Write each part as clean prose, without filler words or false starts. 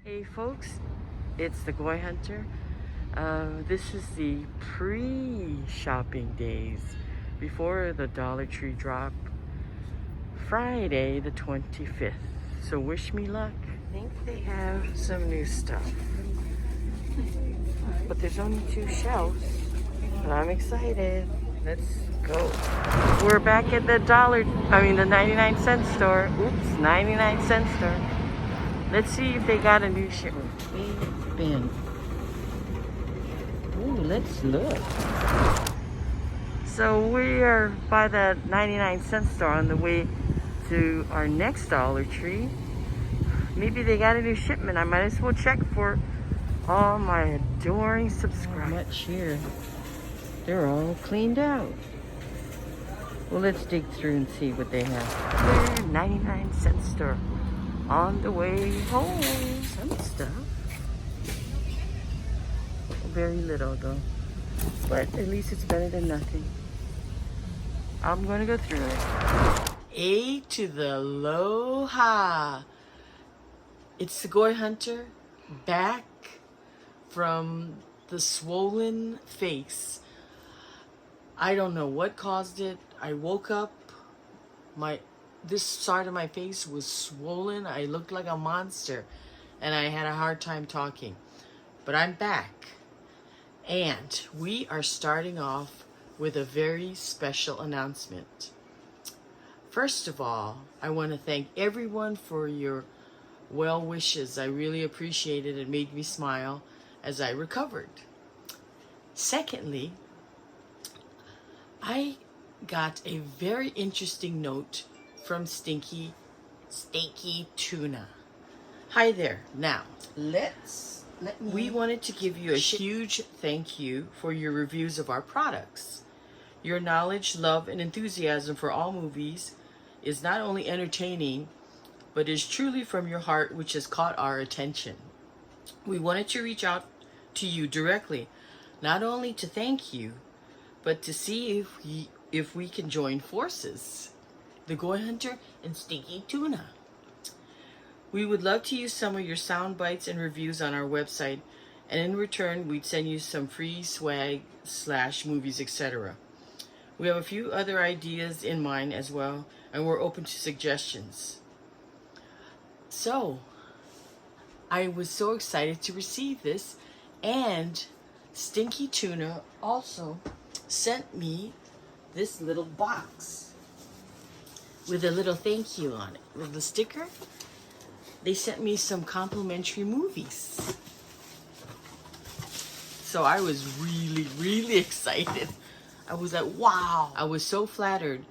Hey folks, it's the Goy Hunter. This is the pre-shopping days before the Dollar Tree drop, Friday the 25th. So wish me luck. I think they have some new stuff, but there's only 2 shelves. But I'm excited. Let's go. We're back at the the 99-cent store. Oops, 99-cent store. Let's see if they got a new shipment. We've been. Ooh, let's look. So we are by the 99-cent store on the way to our next Dollar Tree. Maybe they got a new shipment. I might as well check for all my adoring subscribers. Not much here. They're all cleaned out. Well, let's dig through and see what they have. 99-cent store. On the way home. Some stuff. Very little though. But at least it's better than nothing. I'm gonna go through it. A to the aloha. It's the Goy Hunter back from the swollen face. I don't know what caused it. I woke up, this side of my face was swollen. I looked like a monster and I had a hard time talking. But I'm back. And we are starting off with a very special announcement. First of all, I want to thank everyone for your well wishes. I really appreciate it. It made me smile as I recovered. Secondly, I got a very interesting note from Stinky Tuna. Hi there. Now, we wanted to give you a huge thank you for your reviews of our products. Your knowledge, love, and enthusiasm for all movies is not only entertaining, but is truly from your heart, which has caught our attention. We wanted to reach out to you directly, not only to thank you, but to see if we can join forces. The Goy Hunter and Stinky Tuna. We would love to use some of your sound bites and reviews on our website, and in return, we'd send you some free swag / movies, etc. We have a few other ideas in mind as well, and we're open to suggestions. So, I was so excited to receive this, and Stinky Tuna also sent me this little box with a little thank you on it. With the sticker, they sent me some complimentary movies. So I was really excited. I was like, wow. I was so flattered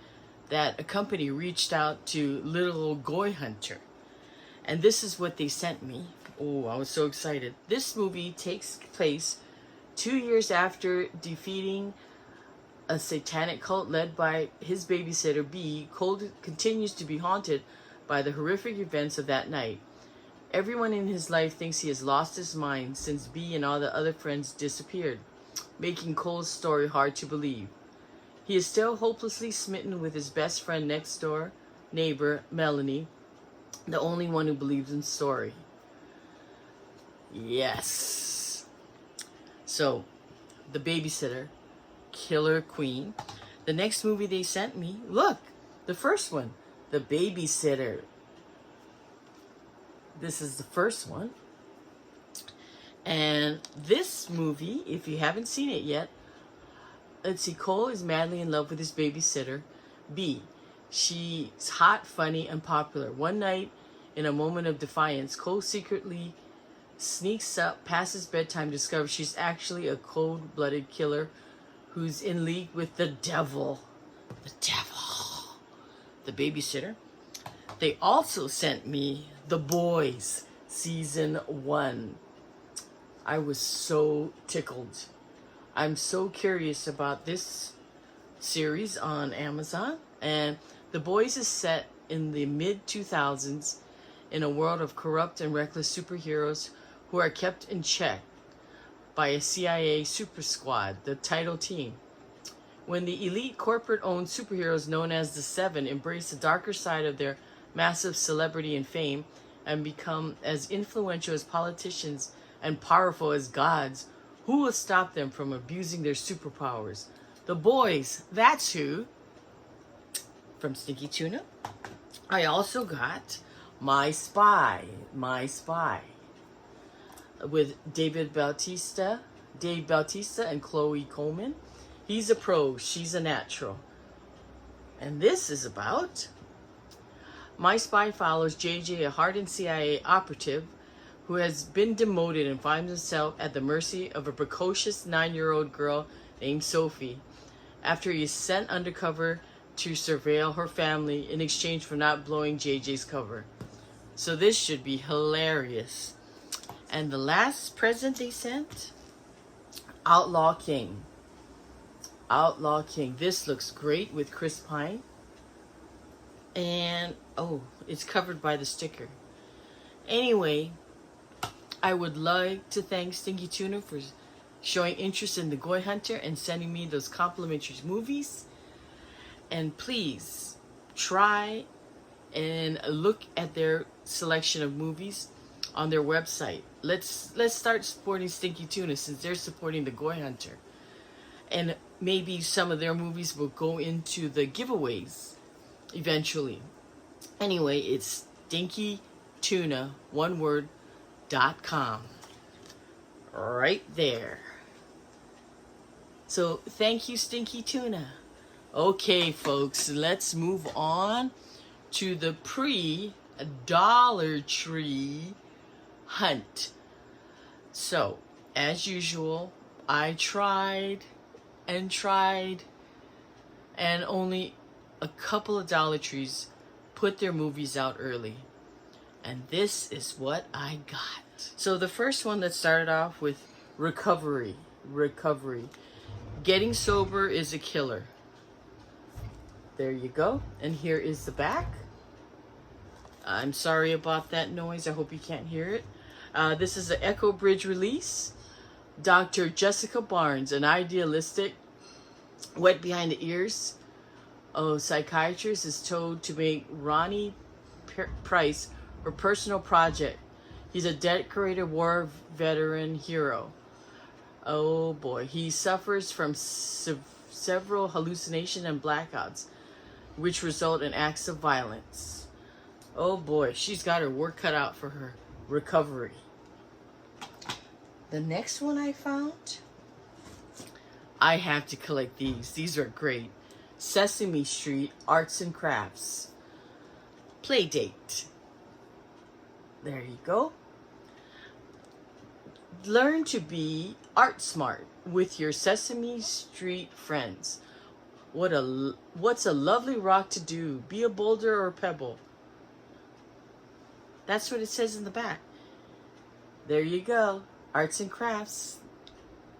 that a company reached out to little old Goy Hunter. And this is what they sent me. Oh, I was so excited. This movie takes place 2 years after defeating a satanic cult led by his babysitter, B. Cole continues to be haunted by the horrific events of that night. Everyone in his life thinks he has lost his mind since B and all the other friends disappeared, making Cole's story hard to believe. He is still hopelessly smitten with his best friend next door, neighbor, Melanie, the only one who believes in the story. Yes. So, the babysitter, Killer Queen. The next movie they sent me, look, the first one, The Babysitter. This is the first one. And this movie, if you haven't seen it yet, let's see, Cole is madly in love with his babysitter, B. She's hot, funny, and popular. One night, in a moment of defiance, Cole secretly sneaks up past his bedtime, discovers she's actually a cold-blooded killer who's in league with the devil. The devil. The babysitter. They also sent me The Boys, Season 1. I was so tickled. I'm so curious about this series on Amazon. And The Boys is set in the mid-2000s in a world of corrupt and reckless superheroes who are kept in check by a CIA super squad, the title team. When the elite corporate-owned superheroes known as the Seven embrace the darker side of their massive celebrity and fame, and become as influential as politicians and powerful as gods, who will stop them from abusing their superpowers? The boys, that's who. From Stinky Tuna. I also got My Spy, with Dave Bautista and Chloe Coleman. He's a pro, she's a natural. And this is about My Spy follows JJ, a hardened CIA operative who has been demoted and finds himself at the mercy of a precocious 9-year-old girl named Sophie after he is sent undercover to surveil her family in exchange for not blowing JJ's cover. So this should be hilarious. And the last present they sent, Outlaw King. This looks great with Chris Pine. And, oh, it's covered by the sticker. Anyway, I would like to thank Stinky Tuna for showing interest in the Goy Hunter and sending me those complimentary movies. And please try and look at their selection of movies on their website. Let's start supporting Stinky Tuna since they're supporting the Goy Hunter. And maybe some of their movies will go into the giveaways eventually. Anyway, it's StinkyTuna, one word, .com. Right there. So thank you, Stinky Tuna. Okay, folks, let's move on to the pre-Dollar Tree hunt. So, as usual, I tried, and only a couple of Dollar Trees put their movies out early. And this is what I got. So the first one that started off with Recovery. Getting sober is a killer. There you go. And here is the back. I'm sorry about that noise. I hope you can't hear it. This is the Echo Bridge release. Dr. Jessica Barnes, an idealistic, wet behind the ears psychiatrist, is told to make Ronnie Price her personal project. He's a decorated war veteran hero. Oh boy. He suffers from several hallucinations and blackouts, which result in acts of violence. Oh boy, she's got her work cut out for her. Recovery. The next one I found, I have to collect these. These are great. Sesame Street Arts and Crafts. Playdate. There you go. Learn to be art smart with your Sesame Street friends. What's a lovely rock to do? Be a boulder or a pebble. That's what it says in the back. There you go. Arts and Crafts.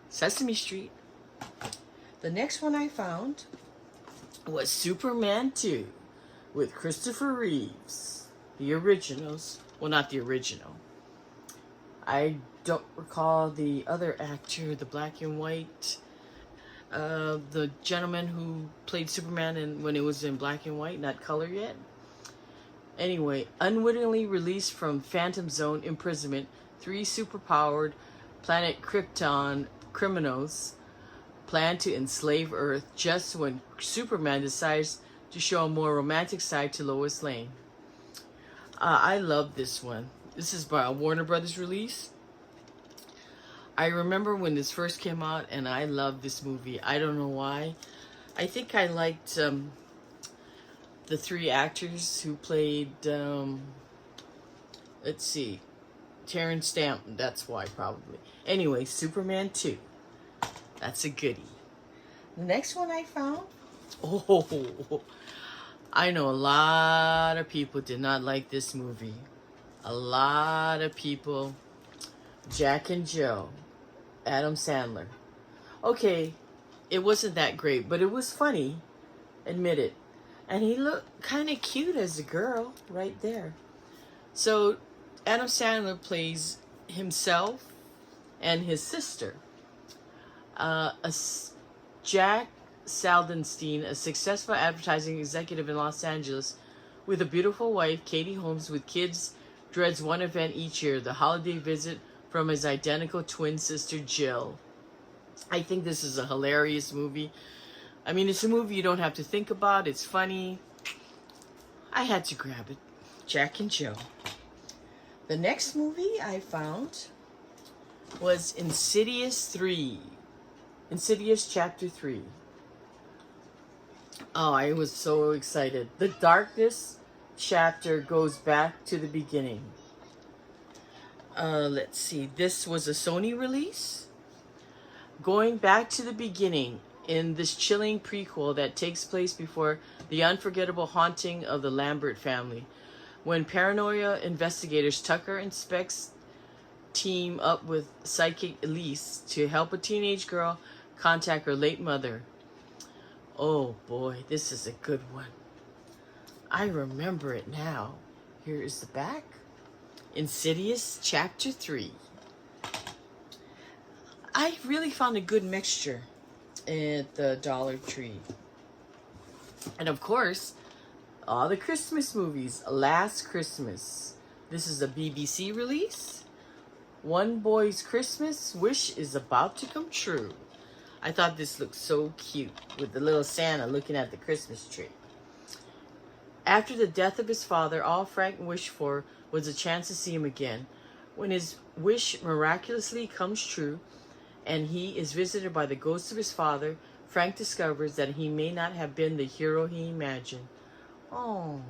Sesame Street. The next one I found was Superman 2 with Christopher Reeves. The originals. Well, not the original. I don't recall the other actor, the black and white, the gentleman who played Superman when it was in black and white, not color yet. Anyway, unwittingly released from Phantom Zone imprisonment, 3 superpowered planet Krypton criminals plan to enslave Earth just when Superman decides to show a more romantic side to Lois Lane. I love this one. This is by a Warner Brothers release. I remember when this first came out, and I loved this movie. I don't know why. I think I liked the 3 actors who played, let's see, Terrence Stamp. That's why, probably. Anyway, Superman 2. That's a goodie. The next one I found, I know a lot of people did not like this movie. A lot of people. Jack and Jill, Adam Sandler. Okay, it wasn't that great, but it was funny. Admit it. And he looked kind of cute as a girl right there. So Adam Sandler plays himself and his sister. Jack Saldenstein, a successful advertising executive in Los Angeles with a beautiful wife, Katie Holmes, with kids dreads one event each year, the holiday visit from his identical twin sister, Jill. I think this is a hilarious movie. I mean, it's a movie you don't have to think about. It's funny. I had to grab it. Jack and Jill. The next movie I found was Insidious 3. Insidious Chapter 3. Oh, I was so excited. The darkness chapter goes back to the beginning. Let's see. This was a Sony release. Going back to the beginning in this chilling prequel that takes place before the unforgettable haunting of the Lambert family. When paranoia investigators Tucker and Specs team up with psychic Elise to help a teenage girl contact her late mother. Oh boy, this is a good one. I remember it now. Here is the back. Insidious Chapter 3. I really found a good mixture at the Dollar Tree. And of course, all the Christmas movies. Last Christmas. This is a BBC release. One boy's Christmas wish is about to come true. I thought this looked so cute with the little Santa looking at the Christmas tree. After the death of his father, all Frank wished for was a chance to see him again. When his wish miraculously comes true and he is visited by the ghost of his father, Frank discovers that he may not have been the hero he imagined. Oh.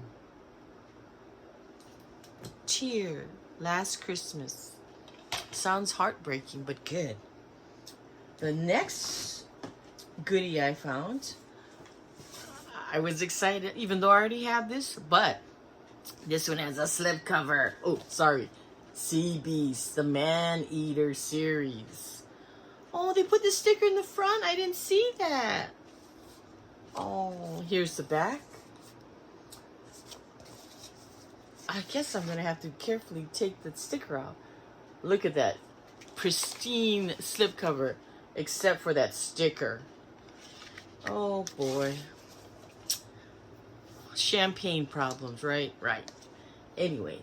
Cheer. Last Christmas. Sounds heartbreaking, but good. The next goodie I found, I was excited, even though I already have this, but this one has a slipcover. Oh, sorry. Sea Beast, the Man-Eater series. Oh, they put the sticker in the front. I didn't see that. Oh, here's the back. I guess I'm going to have to carefully take the sticker out. Look at that. Pristine slipcover, except for that sticker. Oh, boy. Champagne problems, right? Right. Anyway,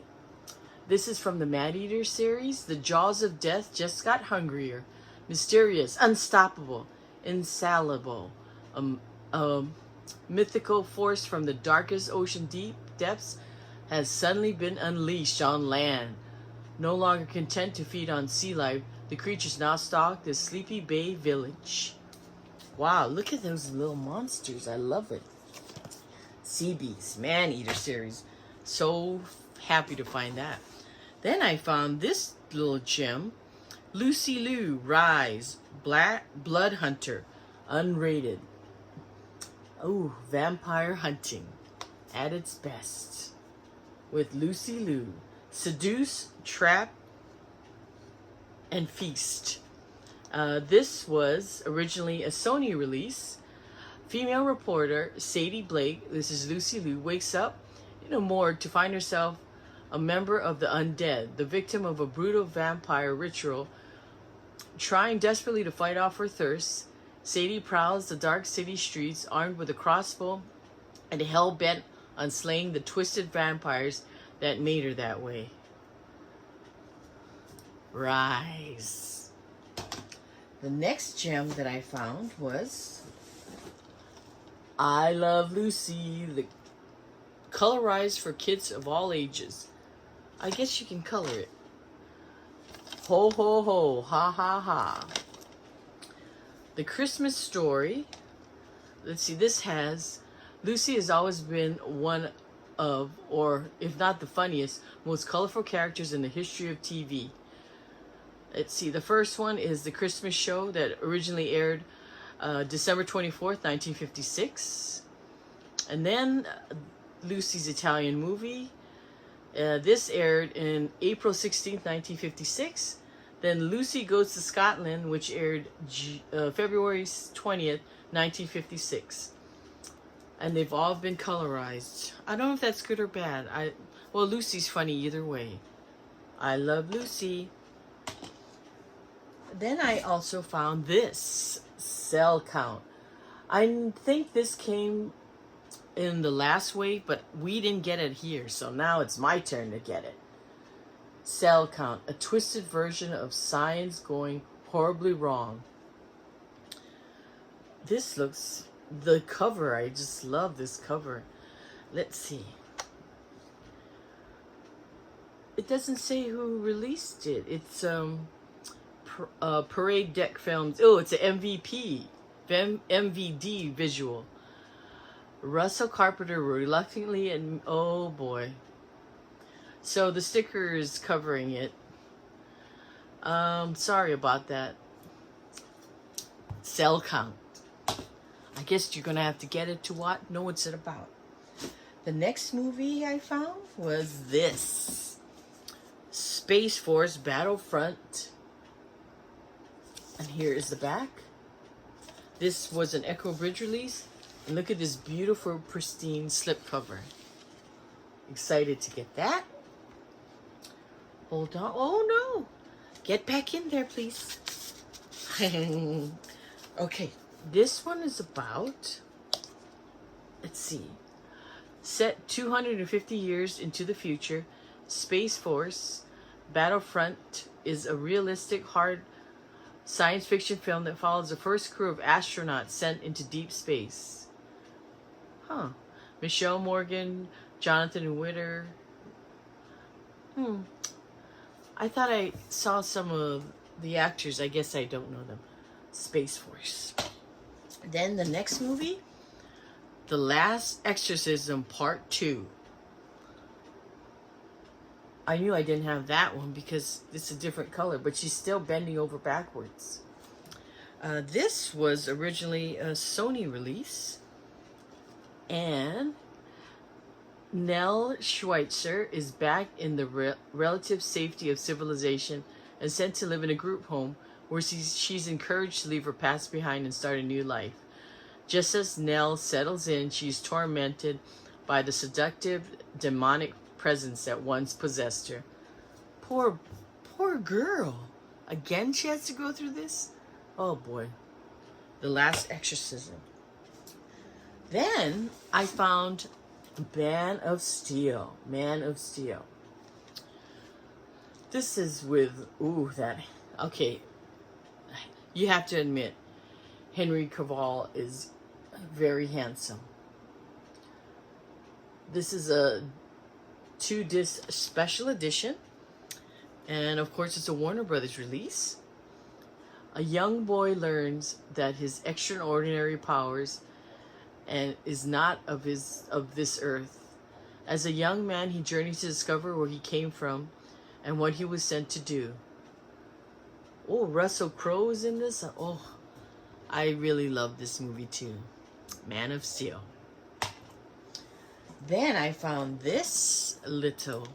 this is from the Man-Eater series. The jaws of death just got hungrier. Mysterious, unstoppable, insatiable. A mythical force from the darkest ocean depths has suddenly been unleashed on land. No longer content to feed on sea life, the creatures now stalk the Sleepy Bay village. Wow, look at those little monsters. I love it. Sea Beast, Man-Eater series. So happy to find that. Then I found this little gem. Lucy Liu, Rise, Blood Hunter, unrated. Oh, vampire hunting at its best. With Lucy Liu. Seduce, Trap, and Feast. This was originally a Sony release. Female reporter Sadie Blake, this is Lucy Liu, wakes up in a morgue to find herself a member of the undead, the victim of a brutal vampire ritual. Trying desperately to fight off her thirst, Sadie prowls the dark city streets armed with a crossbow and hell-bent on slaying the twisted vampires that made her that way. Rise. The next gem that I found was I Love Lucy, the colorized for kids of all ages. I guess you can color it. Ho, ho, ho, ha, ha, ha. The Christmas Story. Let's see, this has, Lucy has always been one of, or if not the funniest, most colorful characters in the history of TV. Let's see, the first one is The Christmas Show that originally aired December 24th, 1956. And then Lucy's Italian Movie. This aired in April 16th, 1956. Then Lucy Goes to Scotland, which aired February 20th, 1956. And they've all been colorized. I don't know if that's good or bad. Well, Lucy's funny either way. I Love Lucy. Then I also found this, Cell Count. I think this came in the last wave, but we didn't get it here. So now it's my turn to get it. Cell Count, a twisted version of science going horribly wrong. This looks, the cover, I just love this cover. Let's see. It doesn't say who released it. It's Parade Deck Films. Oh, it's an MVD visual. Russell Carpenter reluctantly, and oh boy. So the sticker is covering it. Sorry about that. Cell Count. I guess you're gonna have to get it to know what's it about. The next movie I found was this. Space Force Battlefront. And here is the back. This was an Echo Bridge release. And look at this beautiful, pristine slipcover. Excited to get that. Hold on. Oh no. Get back in there, please. Okay. This one is about, let's see, set 250 years into the future, Space Force Battlefront is a realistic, hard science fiction film that follows the first crew of astronauts sent into deep space. Huh. Michelle Morgan, Jonathan Witter. I thought I saw some of the actors. I guess I don't know them. Space Force. Then the next movie, The Last Exorcism Part 2. I knew I didn't have that one because it's a different color, but she's still bending over backwards. This was originally a Sony release. And Nell Schweitzer is back in the relative safety of civilization and sent to live in a group home where she's encouraged to leave her past behind and start a new life. Just as Nell settles in, she's tormented by the seductive, demonic presence that once possessed her. Poor girl. Again, she has to go through this? Oh boy. The Last Exorcism. Then I found Man of Steel. This is with, okay. You have to admit, Henry Cavill is very handsome. This is a 2-disc special edition. And of course, it's a Warner Brothers release. A young boy learns that his extraordinary powers and is not of this earth. As a young man, he journeys to discover where he came from and what he was sent to do. Oh, Russell Crowe is in this. Oh, I really love this movie too. Man of Steel. Then I found this little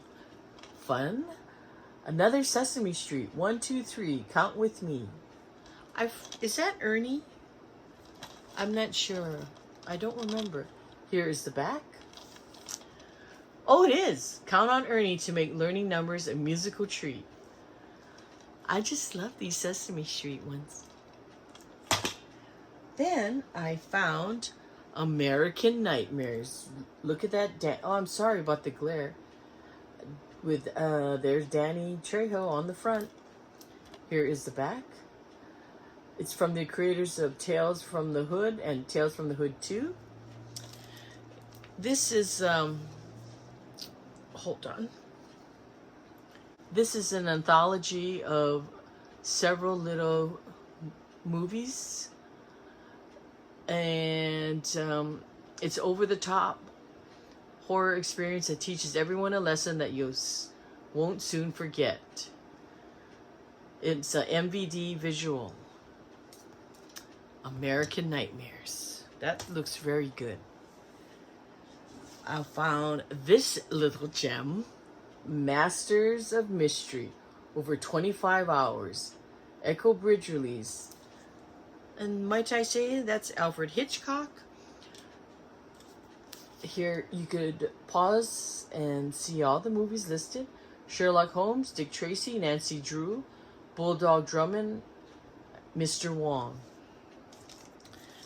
fun. Another Sesame Street. 1, 2, 3. Count with me. Is that Ernie? I'm not sure. I don't remember. Here is the back. Oh, it is. Count on Ernie to make learning numbers a musical treat. I just love these Sesame Street ones. Then I found American Nightmares. Look at that. Oh, I'm sorry about the glare. With there's Danny Trejo on the front. Here is the back. It's from the creators of Tales from the Hood and Tales from the Hood 2. This is hold on. This is an anthology of several little movies, and it's over-the-top horror experience that teaches everyone a lesson that you won't soon forget. It's a MVD visual. American Nightmares. That looks very good. I found this little gem. Masters of Mystery. Over 25 hours. Echo Bridge release. And might I say, that's Alfred Hitchcock. Here you could pause and see all the movies listed. Sherlock Holmes, Dick Tracy, Nancy Drew, Bulldog Drummond, Mr. Wong.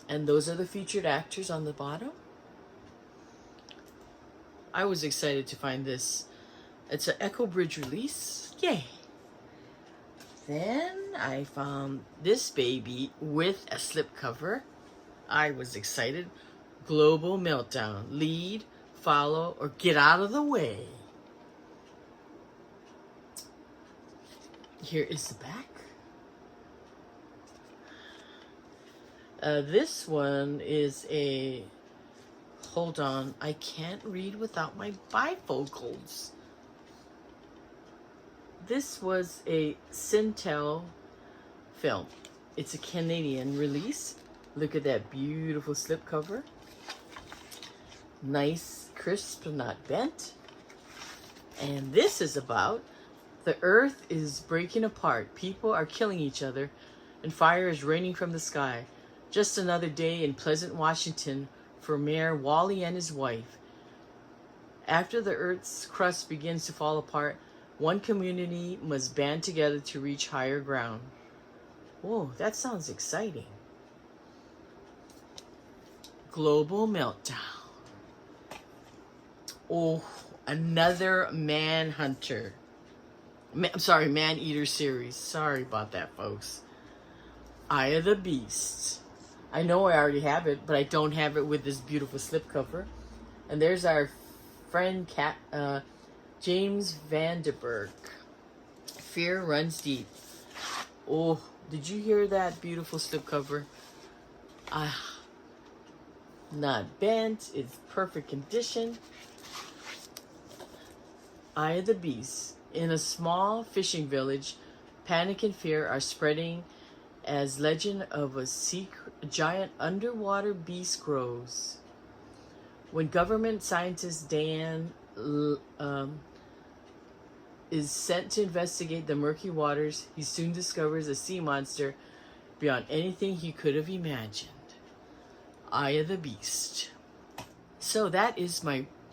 And those are the featured actors on the bottom. I was excited to find this. It's an Echo Bridge release. Yay! Then I found this baby with a slipcover. I was excited. Global Meltdown. Lead, follow, or get out of the way. Here is the back. This one is a... Hold on. I can't read without my bifocals. This was a Cintel film. It's a Canadian release. Look at that beautiful slipcover. Nice, crisp, not bent. And this is about the earth is breaking apart. People are killing each other, and fire is raining from the sky. Just another day in Pleasant, Washington for Mayor Wally and his wife. After the earth's crust begins to fall apart, one community must band together to reach higher ground. Whoa, that sounds exciting. Global Meltdown. Oh, another Manhunter. Man-Eater series. Sorry about that, folks. Eye of the Beast. I know I already have it, but I don't have it with this beautiful slipcover. And there's our friend James Vanderberg. Fear runs deep. Oh, did you hear that beautiful slipcover? Not bent. It's perfect condition. Eye of the Beast. In a small fishing village, panic and fear are spreading as legend of a giant underwater beast grows. When government scientist Dan is sent to investigate the murky waters, he soon discovers a sea monster beyond anything he could have imagined. Eye of the Beast. So that is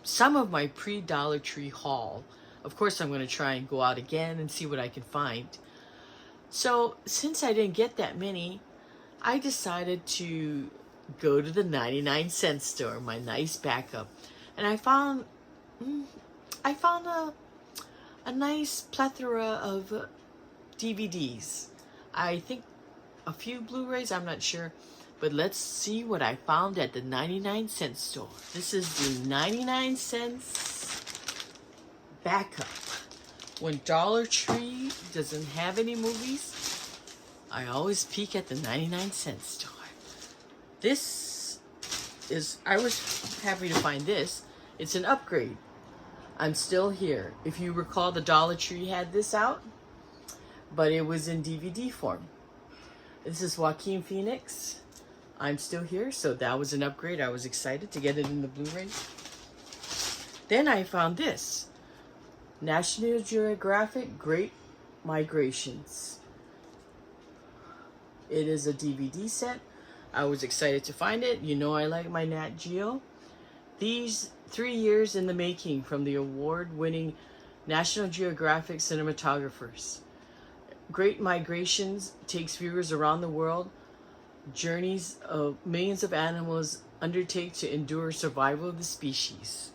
some of my pre-Dollar Tree haul. Of course, I'm going to try and go out again and see what I can find. So, since I didn't get that many, I decided to go to the 99-cent store, my nice backup. And I found a nice plethora of DVDs. I think a few Blu-rays, I'm not sure. But let's see what I found at the 99-cent store. This is the 99 cents backup. When Dollar Tree doesn't have any movies, I always peek at the 99-cent store. I was happy to find this. It's an upgrade. I'm still here. If you recall, the Dollar Tree had this out, but it was in DVD form. This is Joaquin Phoenix. I'm still here, so that was an upgrade. I was excited to get it in the Blu-ray. Then I found this. National Geographic Great Migrations. It is a DVD set. I was excited to find it. You know I like my Nat Geo. These 3 years in the making from the award-winning National Geographic cinematographers. Great Migrations takes viewers around the world. Journeys of millions of animals undertake to endure survival of the species.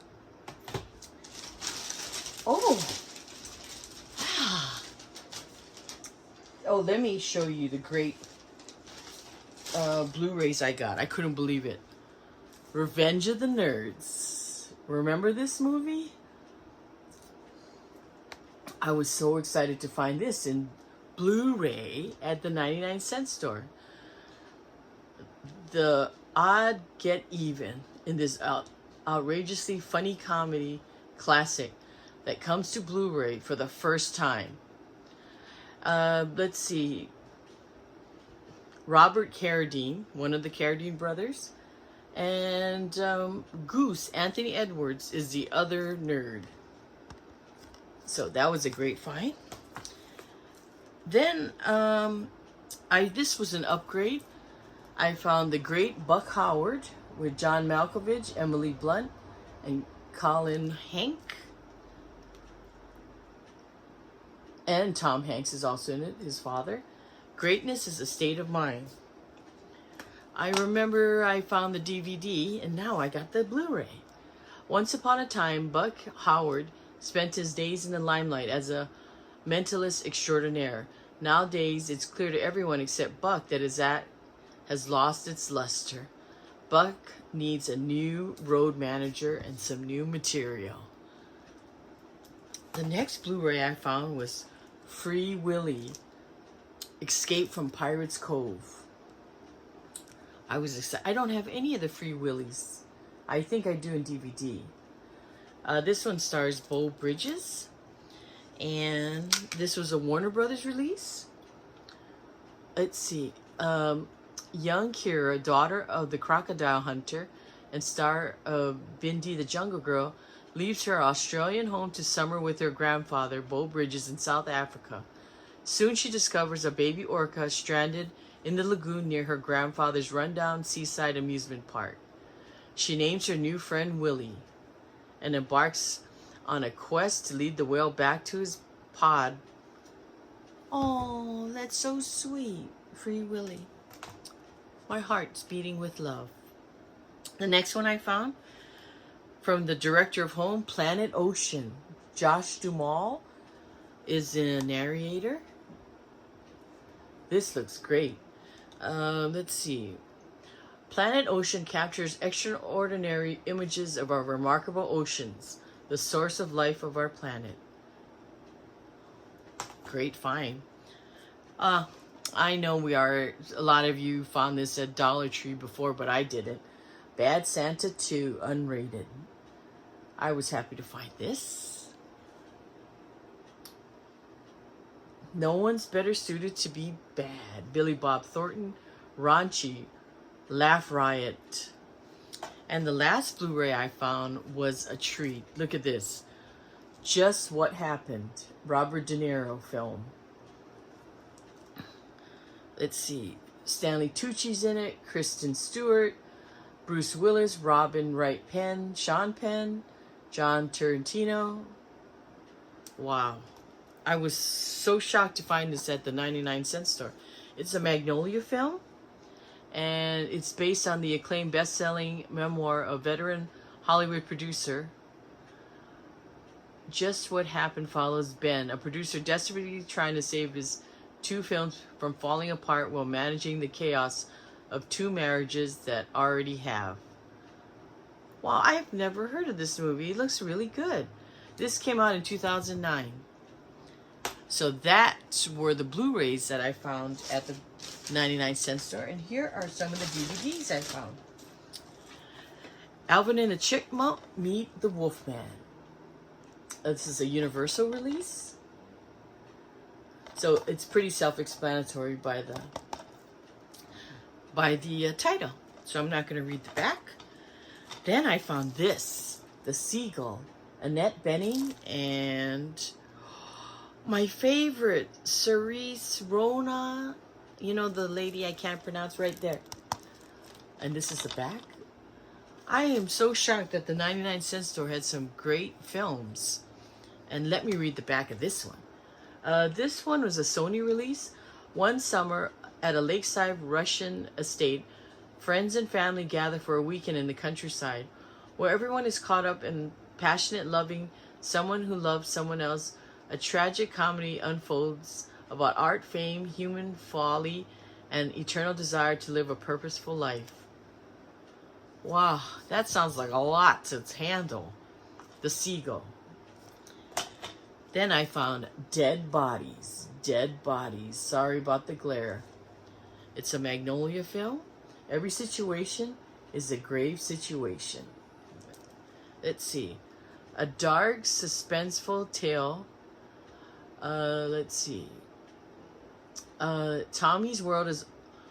Oh, let me show you the great Blu-rays I got. I couldn't believe it. Revenge of the Nerds. Remember this movie? I was so excited to find this in Blu-ray at the 99-cent store. The odd get even in this outrageously funny comedy classic that comes to Blu-ray for the first time. Let's see. Robert Carradine, one of the Carradine brothers, and Goose, Anthony Edwards, is the other nerd. So that was a great find. Then this was an upgrade. I found The Great Buck Howard with John Malkovich, Emily Blunt, and Colin Hank. And Tom Hanks is also in it, his father. Greatness is a State of Mind. I remember I found the DVD, and now I got the Blu-ray. Once upon a time, Buck Howard spent his days in the limelight as a mentalist extraordinaire. Nowadays, it's clear to everyone except Buck that his act has lost its luster. Buck needs a new road manager and some new material. The next Blu-ray I found was Free Willy, Escape from Pirates Cove. I was excited. I don't have any of the Free Willies. I think I do in DVD. This one stars Beau Bridges. And this was a Warner Brothers release. Let's see. Young Kira, daughter of the crocodile hunter and star of Bindi the Jungle Girl, leaves her Australian home to summer with her grandfather, Beau Bridges, in South Africa. Soon she discovers a baby orca stranded in the lagoon near her grandfather's rundown seaside amusement park. She names her new friend Willie and embarks on a quest to lead the whale back to his pod. Oh, that's so sweet. Free Willy. My heart's beating with love. The next one I found, from the director of Home, Planet Ocean. Josh Duhamel is the narrator. This looks great. Let's see. Planet Ocean captures extraordinary images of our remarkable oceans, the source of life of our planet. Great find. I know a lot of you found this at Dollar Tree before, but I didn't. Bad Santa 2, unrated. I was happy to find this. No one's better suited to be bad. Billy Bob Thornton, Raunchy, Laugh Riot. And the last Blu-ray I found was a treat. Look at this. Just What Happened. Robert De Niro film. Let's see. Stanley Tucci's in it. Kristen Stewart. Bruce Willis. Robin Wright Penn. Sean Penn. John Turturro. Wow. I was so shocked to find this at the 99-cent store. It's a Magnolia film. And it's based on the acclaimed best-selling memoir of veteran Hollywood producer. Just What Happened follows Ben, a producer desperately trying to save his two films from falling apart while managing the chaos of two marriages that already have. Wow, I have never heard of this movie. It looks really good. This came out in 2009. So that were the Blu-rays that I found at the 99-cent store. And here are some of the DVDs I found. Alvin and the Chipmunk Meet the Wolfman. This is a Universal release. So it's pretty self-explanatory by the title. So I'm not going to read the back. Then I found this. The Seagull. Annette Bening and my favorite, Cerise Rona. You know, the lady I can't pronounce right there. And this is the back. I am so shocked that the 99-cent store had some great films. And let me read the back of this one. This one was a Sony release. One summer at a lakeside Russian estate, friends and family gather for a weekend in the countryside, where everyone is caught up in passionate loving someone who loves someone else. A tragic comedy unfolds about art, fame, human folly, and eternal desire to live a purposeful life. Wow, that sounds like a lot to handle. The Seagull. Then I found Dead Bodies. Dead Bodies. Sorry about the glare. It's a Magnolia film. Every situation is a grave situation. Let's see. A dark, suspenseful tale. Let's see. Tommy's world is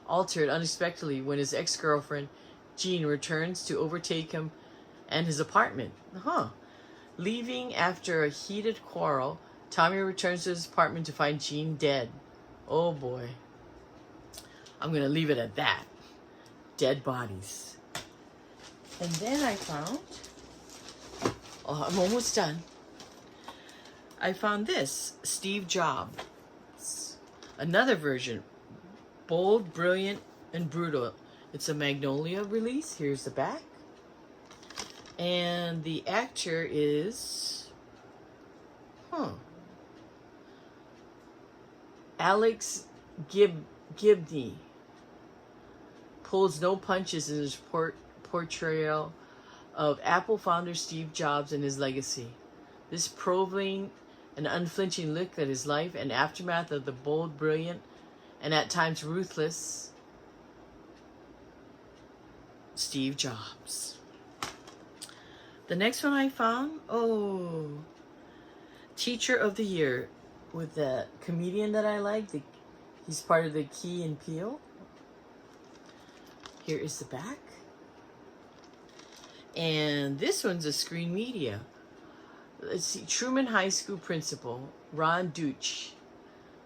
altered unexpectedly when his ex-girlfriend, Jean, returns to overtake him and his apartment. Leaving after a heated quarrel, Tommy returns to his apartment to find Jean dead. Oh boy. I'm going to leave it at that. Dead Bodies. And then I found... Oh, I'm almost done. I found this. Steve Jobs. Another version. Bold, brilliant, and brutal. It's a Magnolia release. Here's the back. And the actor is Huh. Alex Gibney pulls no punches in his portrayal of Apple founder Steve Jobs and his legacy. This probing and unflinching look at his life and aftermath of the bold, brilliant, and at times ruthless Steve Jobs. The next one I found, Teacher of the Year, with the comedian that I like. He's part of the Key and Peele. Here is the back. And this one's a Screen Media. Let's see. Truman High School principal Ron Deutsch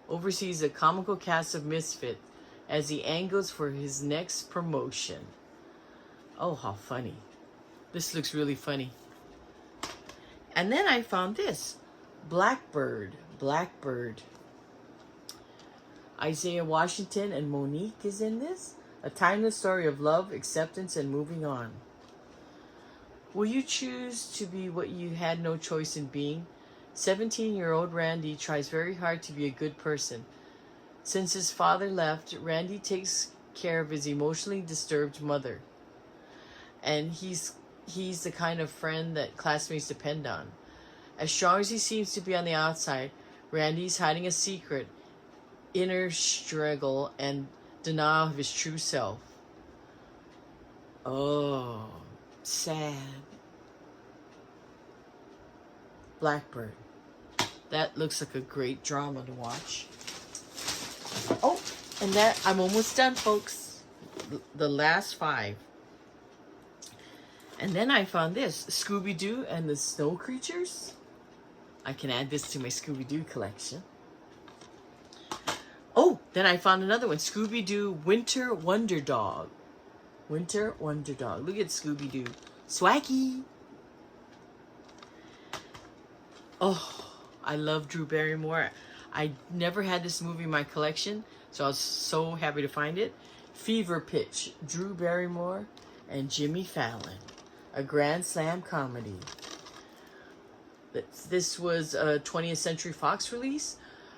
oversees a comical cast of misfits as he angles for his next promotion. Oh, how funny. This looks really funny. And then I found this. Blackbird. Isaiah Washington and Monique is in this. A timeless story of love, acceptance, and moving on. Will you choose to be what you had no choice in being? 17-year-old Randy tries very hard to be a good person. Since his father left, Randy takes care of his emotionally disturbed mother. And he's the kind of friend that classmates depend on. As strong as he seems to be on the outside, Randy's hiding a secret, inner struggle, and denial of his true self. Oh, sad. Blackbird. That looks like a great drama to watch. Oh, and that, I'm almost done, folks. The last 5. And then I found this, Scooby-Doo and the Snow Creatures. I can add this to my Scooby-Doo collection. Oh, then I found another one, Scooby-Doo Winter Wonder Dog. Winter Wonder Dog. Look at Scooby-Doo. Swaggy. Oh, I love Drew Barrymore. I never had this movie in my collection, so I was so happy to find it. Fever Pitch, Drew Barrymore and Jimmy Fallon. A Grand Slam comedy. This was a 20th Century Fox release.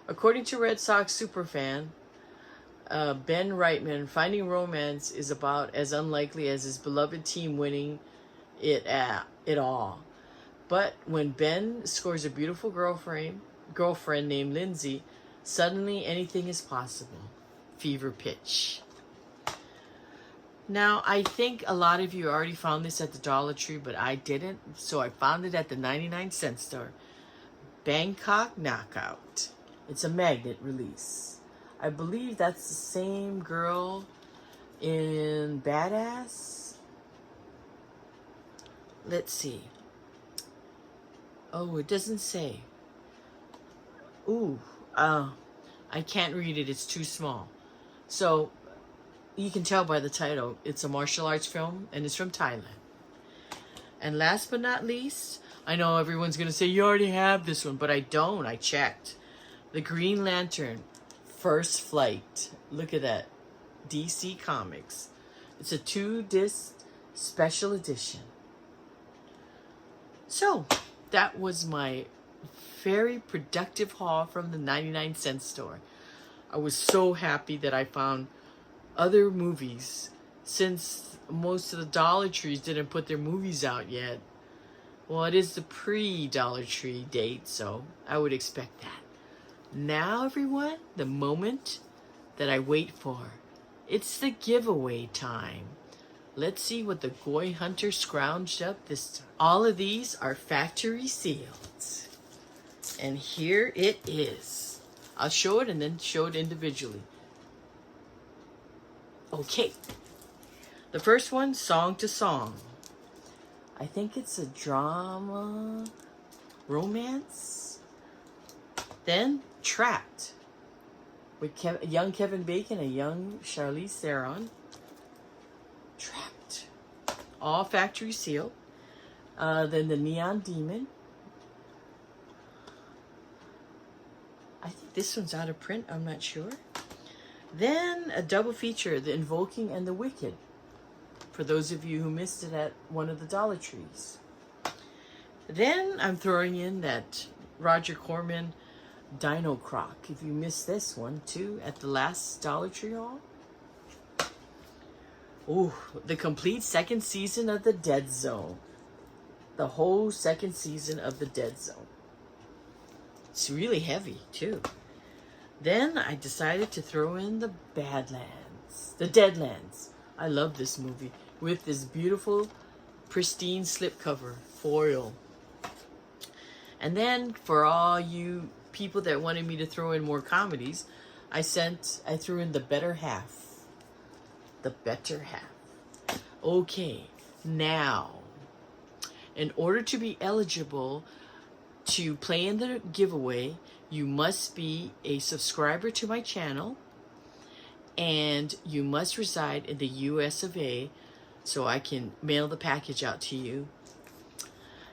According to Red Sox superfan Ben Reitman, finding romance is about as unlikely as his beloved team winning it all. But when Ben scores a beautiful girlfriend named Lindsay, suddenly anything is possible. Fever Pitch. Now, I think a lot of you already found this at the Dollar Tree, but I didn't. So I found it at the 99-cent store. Bangkok Knockout. It's a magnet release. I believe that's the same girl in Badass. Let's see. Oh, it doesn't say. Ooh, I can't read it. It's too small. So you can tell by the title, it's a martial arts film, and it's from Thailand. And last but not least, I know everyone's going to say, you already have this one, but I don't. I checked. The Green Lantern, First Flight. Look at that. DC Comics. It's a 2-disc special edition. So, that was my very productive haul from the 99-cent store. I was so happy that I found other movies, since most of the Dollar Trees didn't put their movies out yet. Well, it is the pre-Dollar Tree date, so I would expect that. Now, everyone, the moment that I wait for. It's the giveaway time. Let's see what the Goy Hunter scrounged up this time. All of these are factory sealed. And here it is. I'll show it and then show it individually. Okay. The first one, Song to Song. I think it's a drama, romance. Then Trapped, with young Kevin Bacon and young Charlize Theron. Trapped. All factory sealed. Then The Neon Demon. I think this one's out of print. I'm not sure. Then a double feature, The Invoking and The Wicked, for those of you who missed it at one of the Dollar Trees. Then I'm throwing in that Roger Corman Dino Croc. If you missed this one too at the last Dollar Tree haul. Oh, the complete second season of The Dead Zone. The whole second season of The Dead Zone. It's really heavy too. Then I decided to throw in The Badlands. The Deadlands. I love this movie with this beautiful, pristine slipcover foil. And then for all you people that wanted me to throw in more comedies, I threw in The Better Half. The Better Half. Okay, now, in order to be eligible to play in the giveaway, you must be a subscriber to my channel, and you must reside in the US of A, so I can mail the package out to you.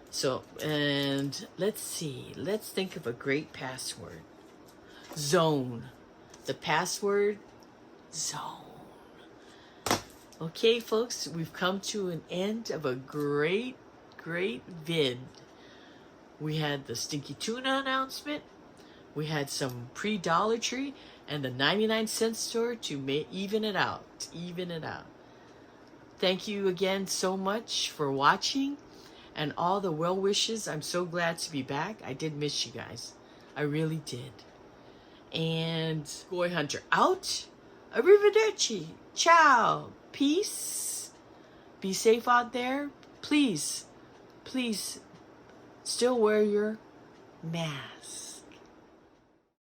So, and let's see. Let's think of a great password. Zone. The password, Zone. Okay, folks, we've come to an end of a great vid. We had the Stinky Tuna announcement. We had some pre-Dollar Tree and the 99-cent store to even it out. Thank you again so much for watching and all the well wishes. I'm so glad to be back. I did miss you guys. I really did. And Boy Hunter out. Arrivederci. Ciao. Peace. Be safe out there. Please still wear your mask.